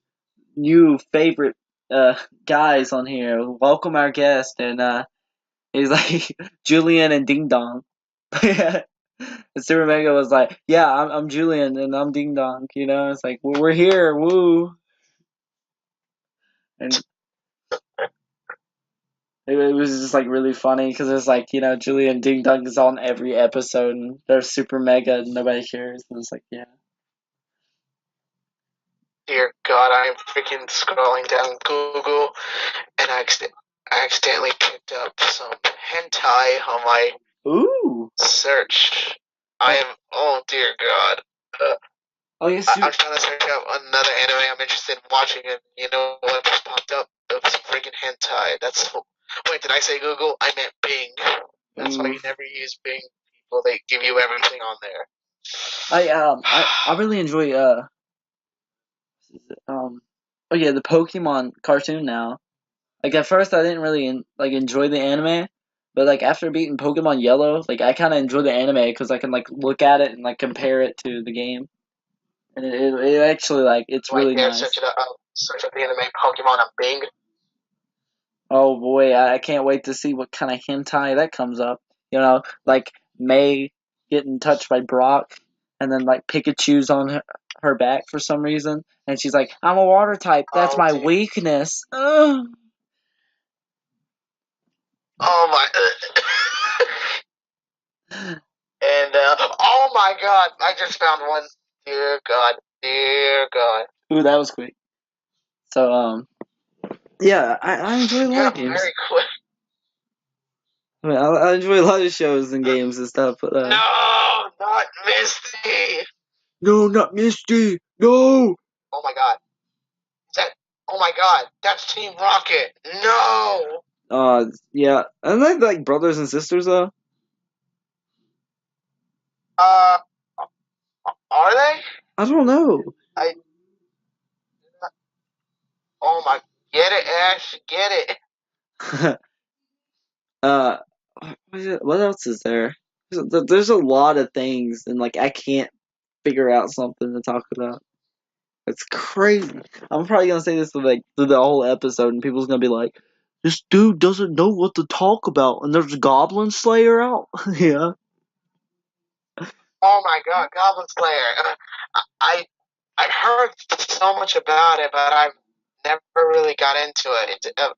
new favorite uh guys on here. Welcome our guest, and he's like Julian and Ding Dong. And Super Mega was like, yeah, I'm Julian and I'm Ding Dong. It's like we're here, woo. And it was just like really funny because it's like Julian Ding Dong is on every episode and they're Super Mega and nobody cares. And it's like yeah. dear God, I'm freaking scrolling down Google, and I accidentally picked up some hentai on my Ooh. search. I Oh, am. Oh dear God. oh yeah, I'm trying to search up another anime I'm interested in watching, and you know what just popped up? It was freaking hentai. That's. Wait, did I say Google? I meant Bing. That's why Ooh. you never use Bing. People, they give you everything on there. I really enjoy um oh yeah, the Pokemon cartoon now. Like at first I didn't really enjoy the anime, but like after beating Pokemon Yellow, like I kind of enjoy the anime because I can like look at it and like compare it to the game, and it actually like it's Right really there, nice. search up the anime Pokemon on Bing. Oh boy, I can't wait to see what kind of hentai that comes up. Like May getting touched by Brock, and then like Pikachu's on her back for some reason, and she's like, "I'm a water type. That's Oh my dear. weakness." Ugh. Oh my. And oh my God, I just found one. Dear God, dear God. Ooh, that was quick. So yeah, I enjoy a lot Yeah, of games. very quick. I mean, I enjoy a lot of shows and games and stuff, but No, not Misty. no, not Misty. No. Oh my God, is that? Oh my God, that's Team Rocket. No. Yeah, and they like brothers and sisters though. Uh, are they? I don't know. I. Oh my. Get it, Ash. Get it. uh, what else is there? There's a lot of things, and like I can't figure out something to talk about. It's crazy. I'm probably gonna say this through the whole episode, and people's gonna be like, "This dude doesn't know what to talk about," and there's a Goblin Slayer out. Yeah, Oh my God, Goblin Slayer. I I've heard so much about it, but I've never really got into it. I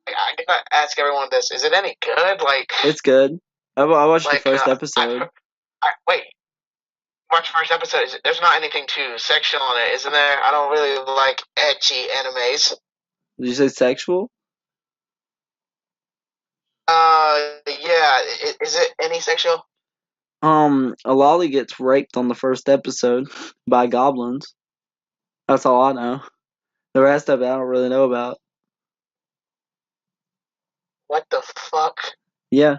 gotta ask everyone this: is it any good? it's good. I watched the first I've episode. heard, wait, watch first episode. There's not anything too sexual in it, isn't there? I don't really like ecchi animes. Did you say sexual? Yeah. Is it any sexual? A lolly gets raped on the first episode by goblins. That's all I know. The rest of it, I don't really know about. What the fuck? Yeah,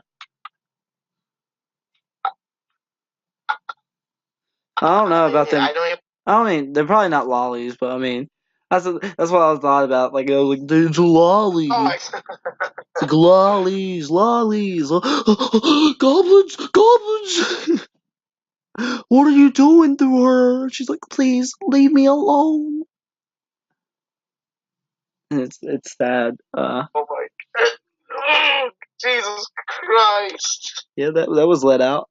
I don't know about them. I don't even. I mean, they're probably not lollies, but I mean, that's what I was thought about. Like, I was like, there's a lolly. Oh, It's like lollies, lollies, goblins, goblins. What are you doing to her? She's like, please leave me alone. And it's sad. oh my. Oh, Jesus Christ. Yeah, that was let out.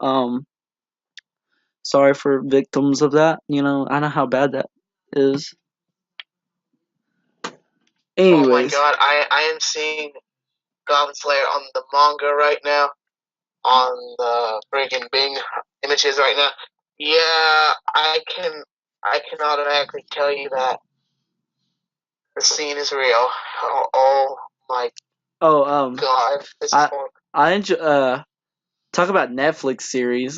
Sorry for victims of that. I know how bad that is. Oh my Anyways, God, I am seeing Goblin Slayer on the manga right now, on the friggin' Bing images right now. Yeah, I can automatically tell you that the scene is real. Oh my oh God, this is I horrible. I enjoy. Talk about Netflix series.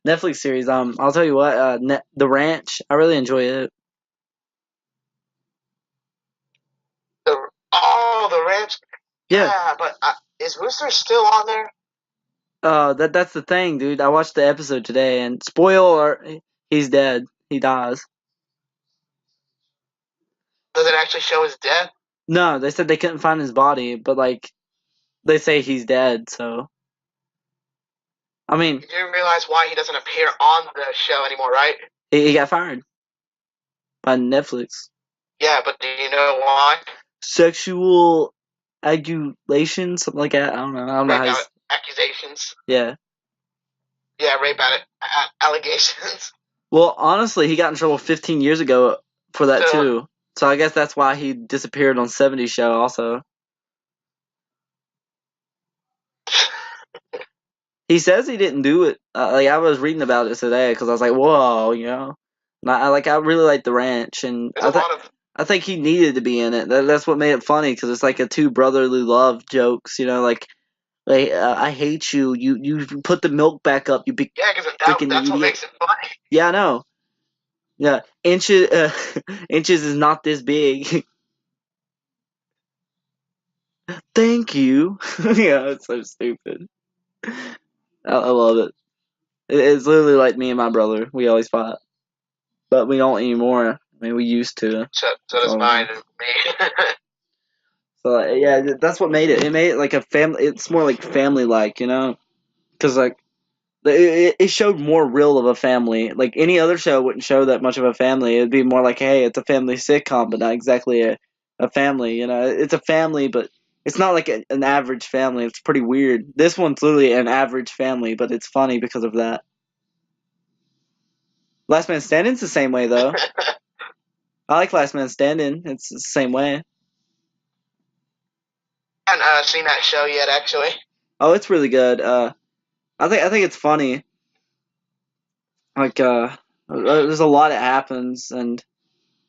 Netflix series. I'll tell you what. The Ranch. I really enjoy it. The ranch. Yeah. Yeah, but is Rooster still on there? That's the thing, dude. I watched the episode today, and spoiler, he's dead. He dies. Does it actually show his death? No, they said they couldn't find his body, but like they say he's dead. So I mean, You do realize why he doesn't appear on the show anymore, right? he got fired by Netflix. Yeah, but do you know why? Sexual accusation, something like that. I don't know. I don't know Rape how. accusations. Yeah. Yeah, rape allegations. Well, honestly, he got in trouble 15 years ago for that So too. So I guess that's why he disappeared on 70 Show. Also, he says he didn't do it. Like I was reading about it today because I was like, whoa, you know. And I really like the Ranch, and there's a lot of I think he needed to be in it. That's what made it funny because it's like a two brotherly love jokes. You know, like I hate you. You put the milk back up. You big yeah, because freaking that's what idiot. makes it funny. Yeah, I know. Yeah, inches inches is not this big. Thank you. Yeah, it's so stupid. I love it. It's literally like me and my brother. We always fight, but we don't anymore. I mean, we used to. So does mine and me. So yeah, that's what made it. It made it like a family. It's more like family like, you know, because like it showed more real of a family. Like any other show wouldn't show that much of a family. It'd be more like, hey, it's a family sitcom, but not exactly a family. You know, it's a family, but it's not like an average family. It's pretty weird. This one's literally an average family, but it's funny because of that. Last Man Standing's the same way though. I like Last Man Standing. It's the same way. I haven't seen that show yet, actually. Oh, it's really good. I think it's funny. Like there's a lot that happens, and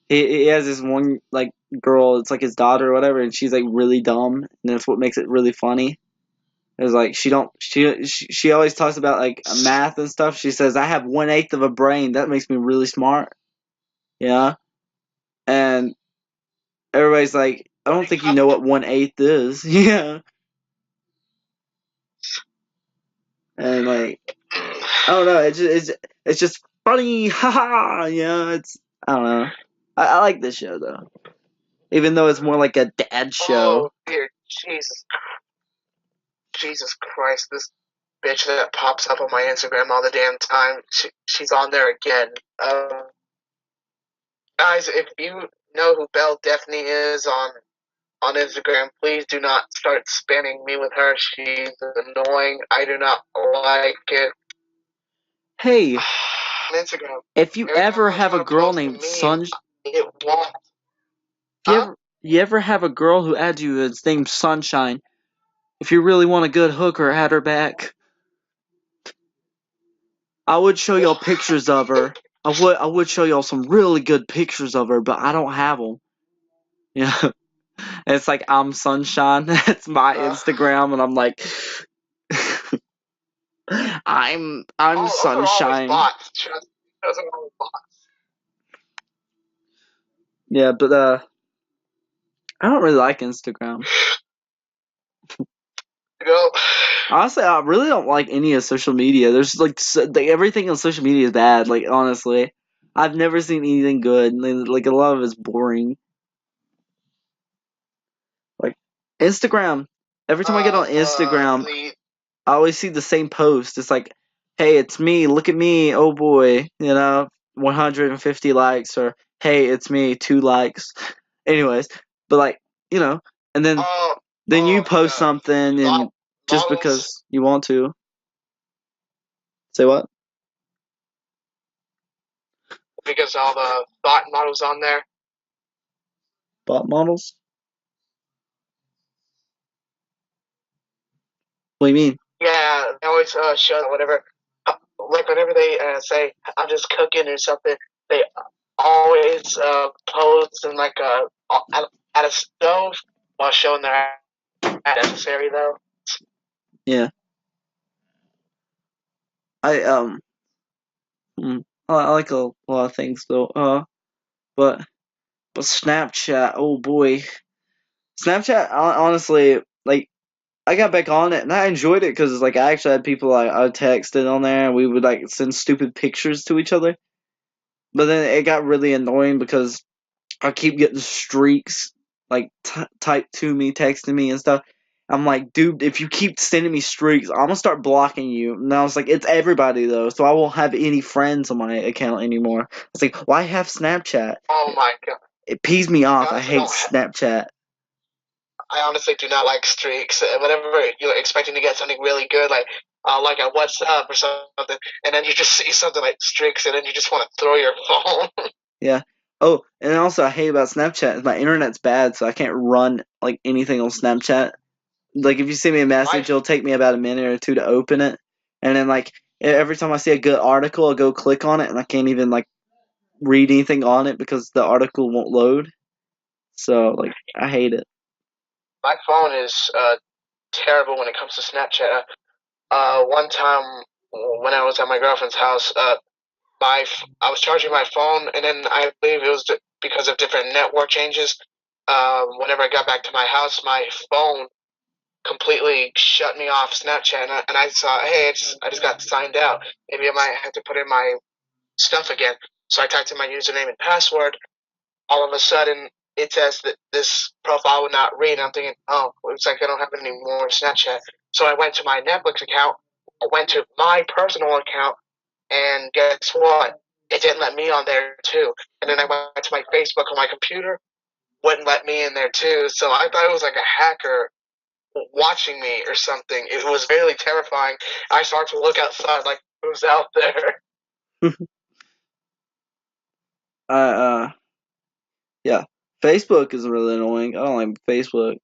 he has this one like girl. It's like his daughter or whatever, and she's like really dumb, and that's what makes it really funny. It's like she always talks about like math and stuff. She says I have 1/8 of a brain. That makes me really smart. Yeah, and everybody's like, I don't think you know what 1/8 is. Yeah, and like I don't know. It's just funny. Haha. Yeah, it's I don't know. I like this show though, even though it's more like a dad show. Oh dear, Jesus Christ! This bitch that pops up on my Instagram all the damn time. She's on there again. Guys, if you know who Belle Daphne is on Instagram, please do not start spamming me with her. She's annoying. I do not like it. Hey, On Instagram, if you every time ever I have try a to girl post a named meme, Sun, it won't. if you Huh? ever have a girl who adds you that's named Sunshine, if you really want a good hooker, add her back. I would show y'all pictures of her. I would show y'all some really good pictures of her, but I don't have them. Yeah, and it's like I'm Sunshine. That's my Instagram, and I'm like, I'm Those are always Sunshine. bots. Trust me, those are always bots. Yeah, but I don't really like Instagram. You know, Honestly, I really don't like any of social media. There's like everything on social media is bad. Like honestly, I've never seen anything good. Like a lot of it's boring. Like Instagram. Every time I get on Instagram, the I always see the same post. It's like, "Hey, it's me. Look at me. Oh boy, 150 likes." Or, "Hey, it's me. 2 likes." Anyways, but like, you know, and then you post the something, thought and just models because you want to say what because all the thought models on there. bot models. What do you mean? Yeah, they always show whatever, like whenever they say I'm just cooking or something, they always pose in like at a stove while showing their necessary though. Yeah. I I like a lot of things though. But Snapchat, oh boy, Snapchat. Honestly, like I got back on it and I enjoyed it because like I actually had people I texted on there and we would like send stupid pictures to each other. But then it got really annoying because I keep getting streaks like typed to me, texting me and stuff. I'm like, dude, if you keep sending me streaks, I'm gonna start blocking you. And I was like, it's everybody though, so I won't have any friends on my account anymore. I was like, why have Snapchat? Oh my god. It pees me I off. I honestly hate don't. Snapchat. I honestly do not like streaks. Whenever you're expecting to get something really good, like a what's up or something, and then you just see something like streaks, and then you just want to throw your phone. Yeah. Oh, and also I hate about Snapchat is my internet's bad, so I can't run like anything on Snapchat. Like if you send me a my message, it'll take me about a minute or two to open it, and then like every time I see a good article, I'll go click on it, and I can't even like read anything on it because the article won't load. So like I hate it. my phone is terrible when it comes to Snapchat. One time when I was at my girlfriend's house, I was charging my phone, and then I believe it was because of different network changes. Whenever I got back to my house, my phone completely shut me off Snapchat, and I saw, hey, I just got signed out. Maybe I might have to put in my stuff again. So I typed in my username and password. All of a sudden, it says that this profile would not read. I'm thinking, oh, looks like I don't have any more Snapchat. So I went to my Netflix account. I went to my personal account, and guess what? It didn't let me on there too. And then I went to my Facebook on my computer, wouldn't let me in there too. So I thought it was like a hacker watching me or something. It was really terrifying. I started to look outside, like who's out there. uh yeah, Facebook is really annoying. I don't like Facebook.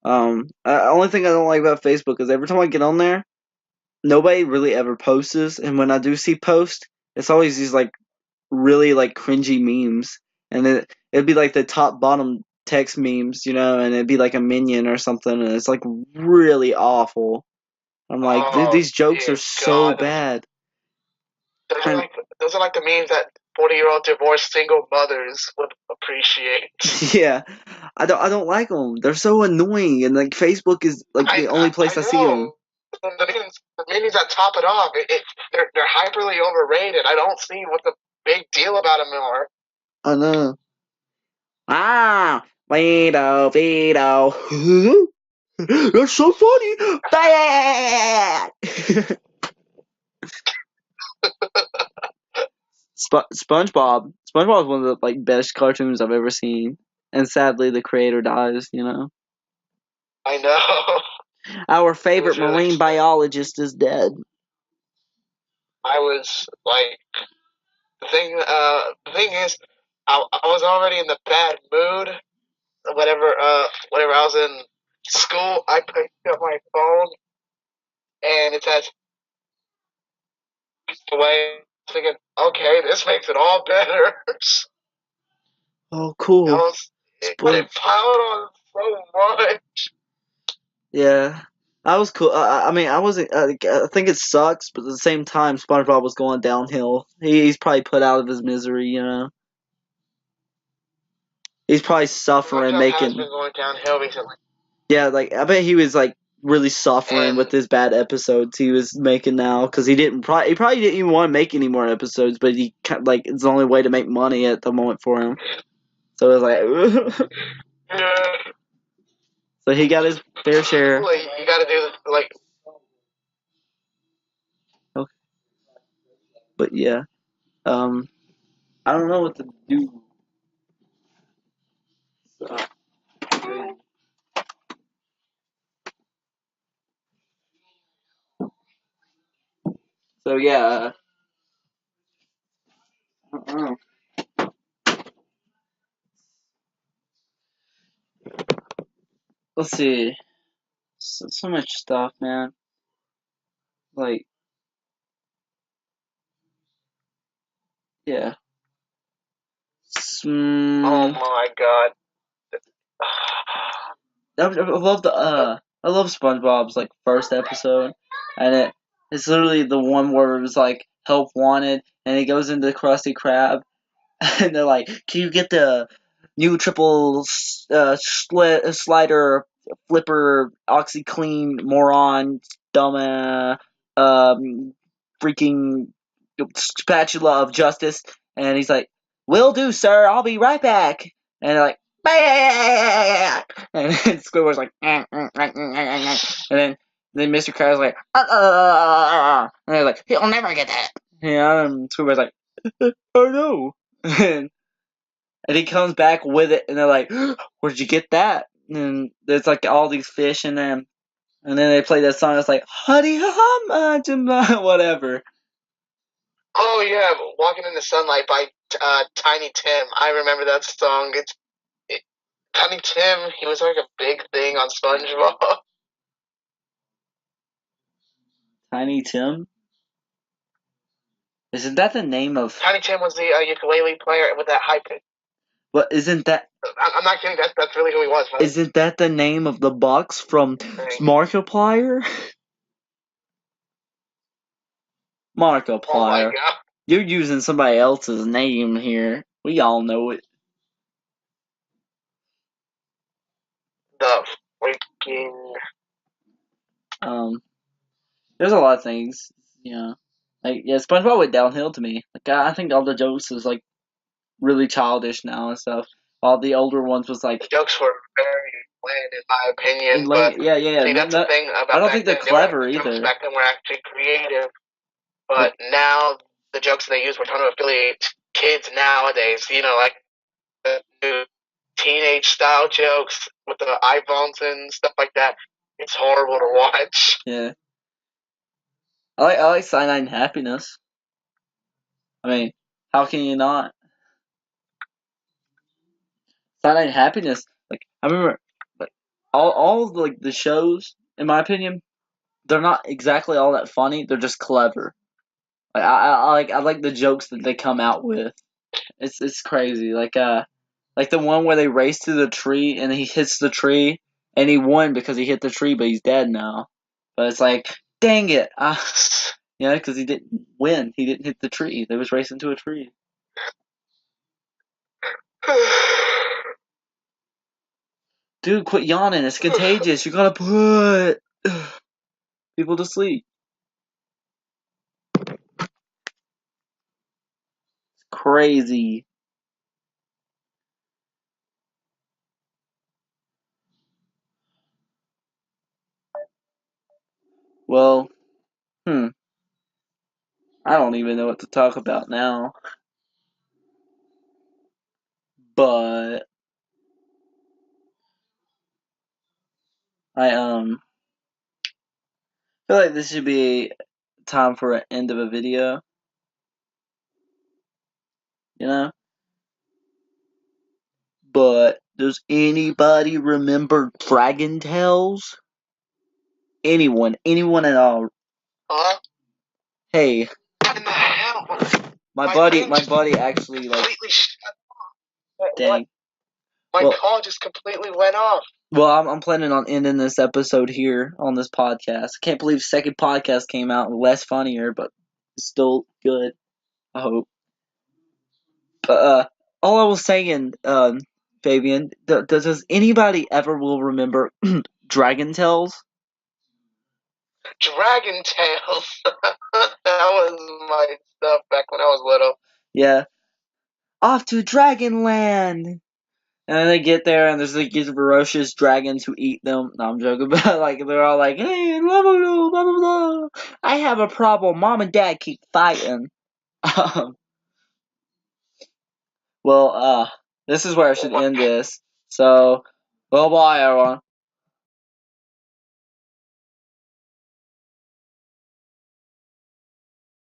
Only thing I don't like about Facebook is every time I get on there, nobody really ever posts, and when I do see posts, it's always these like really like cringy memes, and it'd be like the top bottom text memes, and it'd be like a minion or something, and it's like really awful. I'm like, dude, Oh these jokes are dear so God! bad. Those are And like those are like the memes that 40-year-old divorced single mothers would appreciate. yeah, I don't like them. They're so annoying, and like Facebook is like the only I place I see them. know the memes that top it off. They're hyperly overrated. I don't see what the big deal about them are. I know. Ah, Vito, Vito. That's so funny. Bad. SpongeBob. SpongeBob is one of the like best cartoons I've ever seen, and sadly, the creator dies. I know. Our It was favorite really marine sad. biologist is dead. I was like, the thing is, I was already in the bad mood. Whenever I was in school, I picked up my phone and it says away. Thinking, okay, this makes it all better. Oh, I cool. was, but Sponge. it piled on so much. Yeah, I was cool. I mean, I wasn't. I think it sucks, but at the same time, SpongeBob was going downhill. He's probably put out of his misery. He's probably suffering SpongeBob has making. been going downhill recently, Yeah, like I bet he was like really suffering with and his bad episodes he was making now because he probably didn't even want to make any more episodes, but like it's the only way to make money at the moment for him. So it was like, yeah, so he got his fair share. like you got to do like Okay. But yeah, um, I don't know what to do. So, so yeah, I don't know. Let's see. So much stuff, man. Like, yeah. oh Mm, my god. I love the. I love SpongeBob's like first episode, and it's literally the one where it was like help wanted, and he goes into Krusty Krab, and they're like, "Can you get the new triple slider flipper OxyClean moron dumb freaking spatula of justice?" And he's like, "Will do, sir. I'll be right back." And they're like, "Bah!" And then Squidward's like, and then Mr. Krabs like, and they're like, "He'll never get that." Yeah, and Squidward's like, "Oh no." And he comes back with it, and they're like, "Where'd you get that?" And there's like all these fish in them, and then they play that song. It's like, "Honey, whatever." Oh yeah, "Walking in the Sunlight" by Tiny Tim. I remember that song. Tiny Tim. He was like a big thing on SpongeBob. Tiny Tim. Isn't that the name of? Tiny Tim was the ukulele player with that high pitch. What isn't that? I'm not kidding. That's really who he was. Right? Isn't that the name of the box from Markiplier? Markiplier. Oh my god. You're using somebody else's name here. We all know it. The freaking. There's a lot of things, Like, yeah, SpongeBob went downhill to me. Like, I think all the jokes is like really childish now and stuff. All the older ones was like The jokes were very bland, in my opinion. But yeah. see, that's the thing about I don't back think they're then. clever The jokes either. back then were actually creative, but now the jokes they use were trying to affiliate kids nowadays. Like the new teenage style jokes with the iPhones and stuff like that. It's horrible to watch. Yeah. I like Cyanide and Happiness. I mean, how can you not? Cyanide and Happiness, like I remember, like all of like the shows, in my opinion, they're not exactly all that funny. They're just clever. Like I like the jokes that they come out with. It's crazy. Like the one where they race to the tree and he hits the tree and he won because he hit the tree, but he's dead now. But it's like, dang it, because he didn't win. He didn't hit the tree. They was racing to a tree. Dude, quit yawning. It's contagious. You gotta put people to sleep. It's crazy. Well, I don't even know what to talk about now. But I feel like this should be time for an end of a video. You know? But does anybody remember Dragon Tales? Anyone at all? Huh? Hey, What in the hell? my buddy actually like. Completely shut off. Dang. My call just completely went off. Well, I'm planning on ending this episode here on this podcast. Can't believe the second podcast came out less funnier, but still good. I hope. But all I was saying, Fabian, does anybody ever will remember Dragon Tales? Dragon Tales. That was my stuff back when I was little. Yeah. Off to Dragonland! And then they get there, and there's like these ferocious dragons who eat them. No, I'm joking, but like they're all like, "Hey, blah blah blah blah blah blah. I have a problem. Mom and Dad keep fighting." Well, this is where I should end this. So, bye bye, everyone.